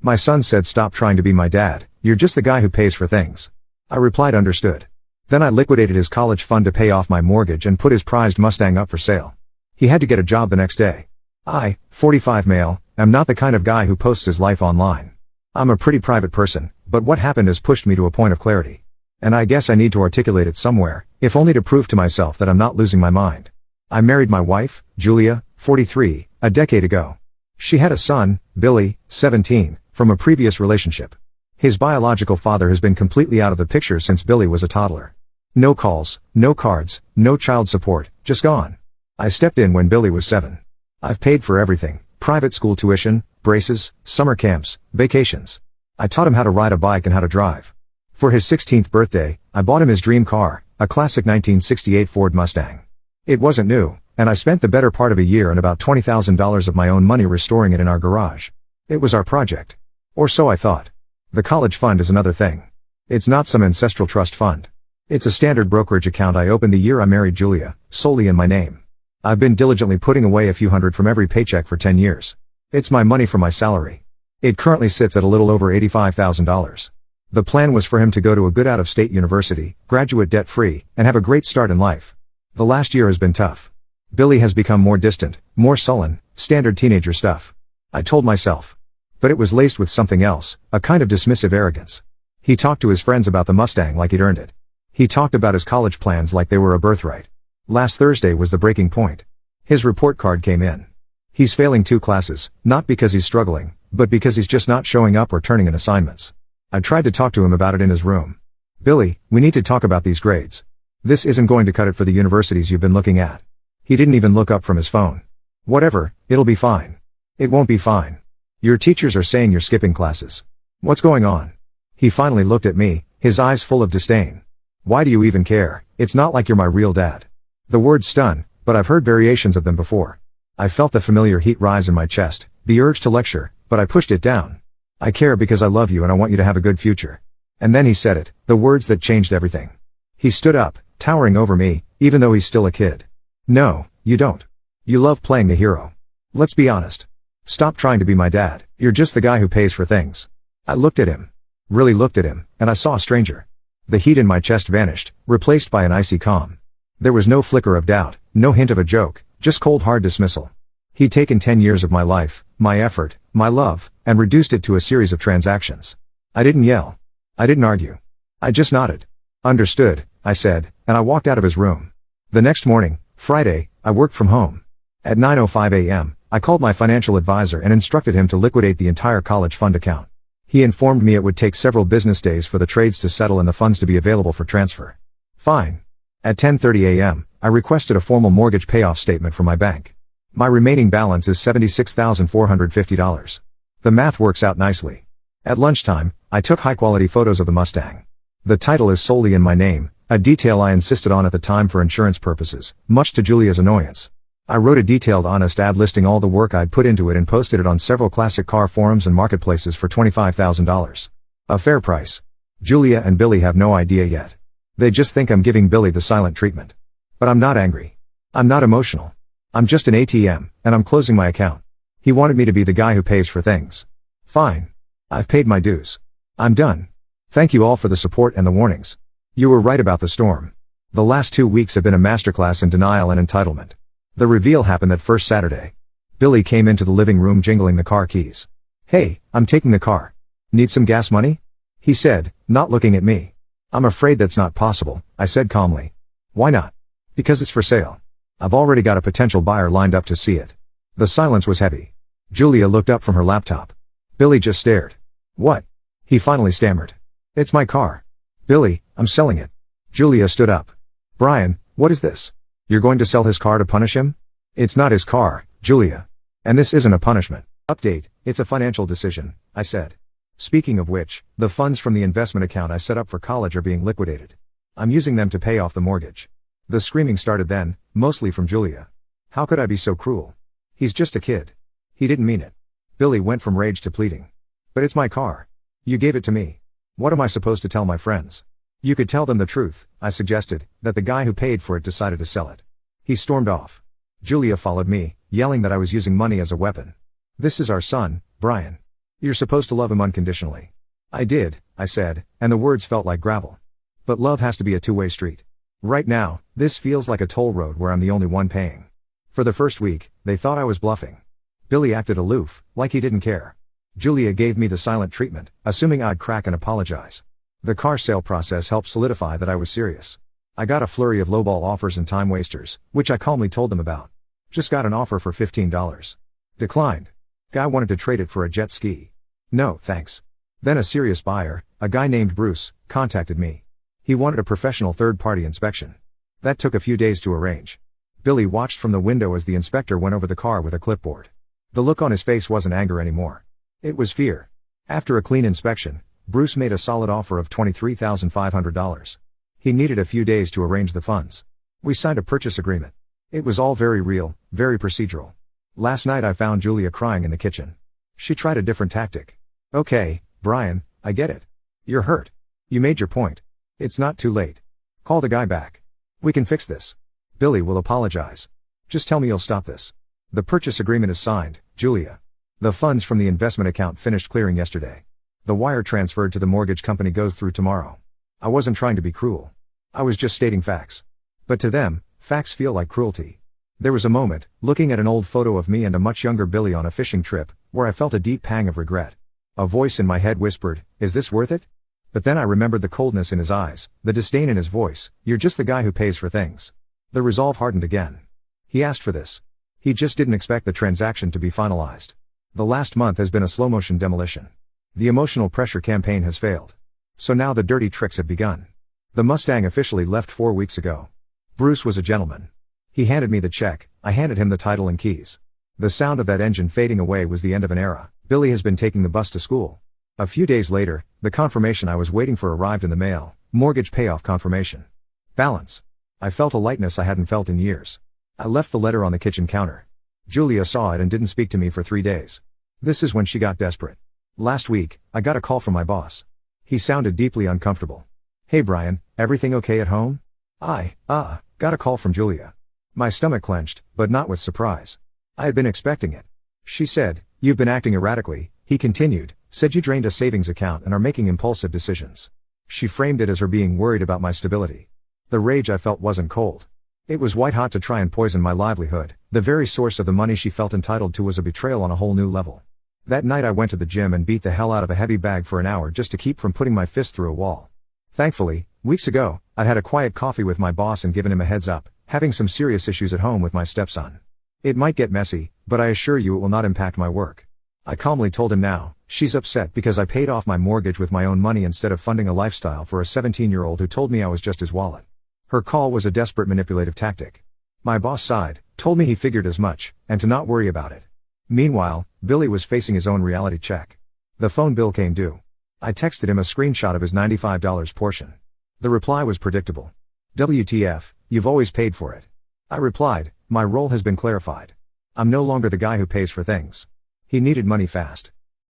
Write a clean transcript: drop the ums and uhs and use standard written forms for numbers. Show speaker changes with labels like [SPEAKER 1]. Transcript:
[SPEAKER 1] My son said, "Stop trying to be my dad, you're just the guy who pays for things." I replied, "Understood." Then I liquidated his college fund to pay off my mortgage and put his prized Mustang up for sale. He had to get a job the next day. I, 45 male, am not the kind of guy who posts his life online. I'm a pretty private person, but what happened has pushed me to a point of clarity. And I guess I need to articulate it somewhere, if only to prove to myself that I'm not losing my mind. I married my wife, Julia, 43, a decade ago. She had a son, Billy, 17, from a previous relationship. His biological father has been completely out of the picture since Billy was a toddler. No calls, no cards, no child support, just gone. I stepped in when Billy was 7. I've paid for everything: private school tuition, braces, summer camps, vacations. I taught him how to ride a bike and how to drive. For his 16th birthday, I bought him his dream car, a classic 1968 Ford Mustang. It wasn't new, and I spent the better part of a year and about $20,000 of my own money restoring it in our garage. It was our project. Or so I thought. The college fund is another thing. It's not some ancestral trust fund. It's a standard brokerage account I opened the year I married Julia, solely in my name. I've been diligently putting away a few hundred from every paycheck for 10 years. It's my money from my salary. It currently sits at a little over $85,000. The plan was for him to go to a good out-of-state university, graduate debt-free, and have a great start in life. The last year has been tough. Billy has become more distant, more sullen, standard teenager stuff. I told myself. But it was laced with something else, a kind of dismissive arrogance. He talked to his friends about the Mustang like he'd earned it. He talked about his college plans like they were a birthright. Last Thursday was the breaking point. His report card came in. He's failing 2 classes, not because he's struggling, but because he's just not showing up or turning in assignments. I tried to talk to him about it in his room. "Billy, we need to talk about these grades. This isn't going to cut it for the universities you've been looking at." He didn't even look up from his phone. "Whatever, it'll be fine." "It won't be fine. Your teachers are saying you're skipping classes. What's going on?" He finally looked at me, his eyes full of disdain. "Why do you even care? It's not like you're my real dad." The words stun, but I've heard variations of them before. I felt the familiar heat rise in my chest, the urge to lecture, but I pushed it down. "I care because I love you and I want you to have a good future." And then he said it, the words that changed everything. He stood up, towering over me, even though he's still a kid. "No, you don't. You love playing the hero. Let's be honest. Stop trying to be my dad, you're just the guy who pays for things." I looked at him. Really looked at him, and I saw a stranger. The heat in my chest vanished, replaced by an icy calm. There was no flicker of doubt, no hint of a joke, just cold hard dismissal. He'd taken 10 years of my life, my effort, my love, and reduced it to a series of transactions. I didn't yell. I didn't argue. I just nodded. "Understood," I said, and I walked out of his room. The next morning, Friday, I worked from home. At 9:05 a.m., I called my financial advisor and instructed him to liquidate the entire college fund account. He informed me it would take several business days for the trades to settle and the funds to be available for transfer. Fine. At 10:30 a.m., I requested a formal mortgage payoff statement from my bank. My remaining balance is $76,450. The math works out nicely. At lunchtime, I took high-quality photos of the Mustang. The title is solely in my name, a detail I insisted on at the time for insurance purposes, much to Julia's annoyance. I wrote a detailed honest ad listing all the work I'd put into it and posted it on several classic car forums and marketplaces for $25,000. A fair price. Julia and Billy have no idea yet. They just think I'm giving Billy the silent treatment. But I'm not angry. I'm not emotional. I'm just an ATM, and I'm closing my account. He wanted me to be the guy who pays for things. Fine. I've paid my dues. I'm done. Thank you all for the support and the warnings. You were right about the storm. The last 2 weeks have been a masterclass in denial and entitlement. The reveal happened that first Saturday. Billy came into the living room jingling the car keys. "Hey, I'm taking the car. Need some gas money?" he said, not looking at me. "I'm afraid that's not possible," I said calmly. "Why not?" "Because it's for sale. I've already got a potential buyer lined up to see it." The silence was heavy. Julia looked up from her laptop. Billy just stared. "What?" he finally stammered. "It's my car. Billy, I'm selling it." Julia stood up. "Brian, what is this? You're going to sell his car to punish him?" "It's not his car, Julia. And this isn't a punishment. Update, it's a financial decision," I said. "Speaking of which, the funds from the investment account I set up for college are being liquidated. I'm using them to pay off the mortgage." The screaming started then, mostly from Julia. How could I be so cruel? He's just a kid. He didn't mean it. Billy went from rage to pleading. "But it's my car. You gave it to me. What am I supposed to tell my friends?" "You could tell them the truth," I suggested, "that the guy who paid for it decided to sell it." He stormed off. Julia followed me, yelling that I was using money as a weapon. "This is our son, Brian. You're supposed to love him unconditionally. I did, I said, and the words felt like gravel. But love has to be a two-way street. Right now, this feels like a toll road where I'm the only one paying. For the first week, they thought I was bluffing. Billy acted aloof, like he didn't care. Julia gave me the silent treatment, assuming I'd crack and apologize. The car sale process helped solidify that I was serious. I got a flurry of lowball offers and time wasters, which I calmly told them about. Just got an offer for $15. Declined. Guy wanted to trade it for a jet ski. No, thanks. Then a serious buyer, a guy named Bruce, contacted me. He wanted a professional third-party inspection. That took a few days to arrange. Billy watched from the window as the inspector went over the car with a clipboard. The look on his face wasn't anger anymore. It was fear. After a clean inspection, Bruce made a solid offer of $23,500. He needed a few days to arrange the funds. We signed a purchase agreement. It was all very real, very procedural. Last night I found Julia crying in the kitchen. She tried a different tactic. Okay, Brian, I get it. You're hurt. You made your point. It's not too late. Call the guy back. We can fix this. Billy will apologize. Just tell me you'll stop this. The purchase agreement is signed, Julia. The funds from the investment account finished clearing yesterday. The wire transferred to the mortgage company goes through tomorrow. I wasn't trying to be cruel. I was just stating facts. But to them, facts feel like cruelty. There was a moment, looking at an old photo of me and a much younger Billy on a fishing trip, where I felt a deep pang of regret. A voice in my head whispered, "Is this worth it?" But then I remembered the coldness in his eyes, the disdain in his voice. "You're just the guy who pays for things." The resolve hardened again. He asked for this. He just didn't expect the transaction to be finalized. The last month has been a slow-motion demolition. The emotional pressure campaign has failed. So now the dirty tricks have begun. The Mustang officially left 4 weeks ago. Bruce was a gentleman. He handed me the check, I handed him the title and keys. The sound of that engine fading away was the end of an era. Billy has been taking the bus to school. A few days later, the confirmation I was waiting for arrived in the mail. Mortgage payoff confirmation. Balance. I felt a lightness I hadn't felt in years. I left the letter on the kitchen counter. Julia saw it and didn't speak to me for 3 days. This is when she got desperate. Last week, I got a call from my boss. He sounded deeply uncomfortable. "Hey Brian, everything okay at home?" Got a call from Julia. My stomach clenched, but not with surprise. I had been expecting it. She said, "You've been acting erratically," he continued, "said you drained a savings account and are making impulsive decisions." She framed it as her being worried about my stability. The rage I felt wasn't cold. It was white hot to try and poison my livelihood. The very source of the money she felt entitled to was a betrayal on a whole new level. That night I went to the gym and beat the hell out of a heavy bag for an hour just to keep from putting my fist through a wall. Thankfully, weeks ago, I'd had a quiet coffee with my boss and given him a heads up, having some serious issues at home with my stepson. It might get messy, but I assure you it will not impact my work. I calmly told him now, she's upset because I paid off my mortgage with my own money instead of funding a lifestyle for a 17-year-old who told me I was just his wallet. Her call was a desperate manipulative tactic. My boss sighed, told me he figured as much, and to not worry about it. Meanwhile, Billy was facing his own reality check. The phone bill came due. I texted him a screenshot of his $95 portion. The reply was predictable. "WTF, you've always paid for it." I replied, "My role has been clarified. I'm no longer the guy who pays for things." He needed money fast.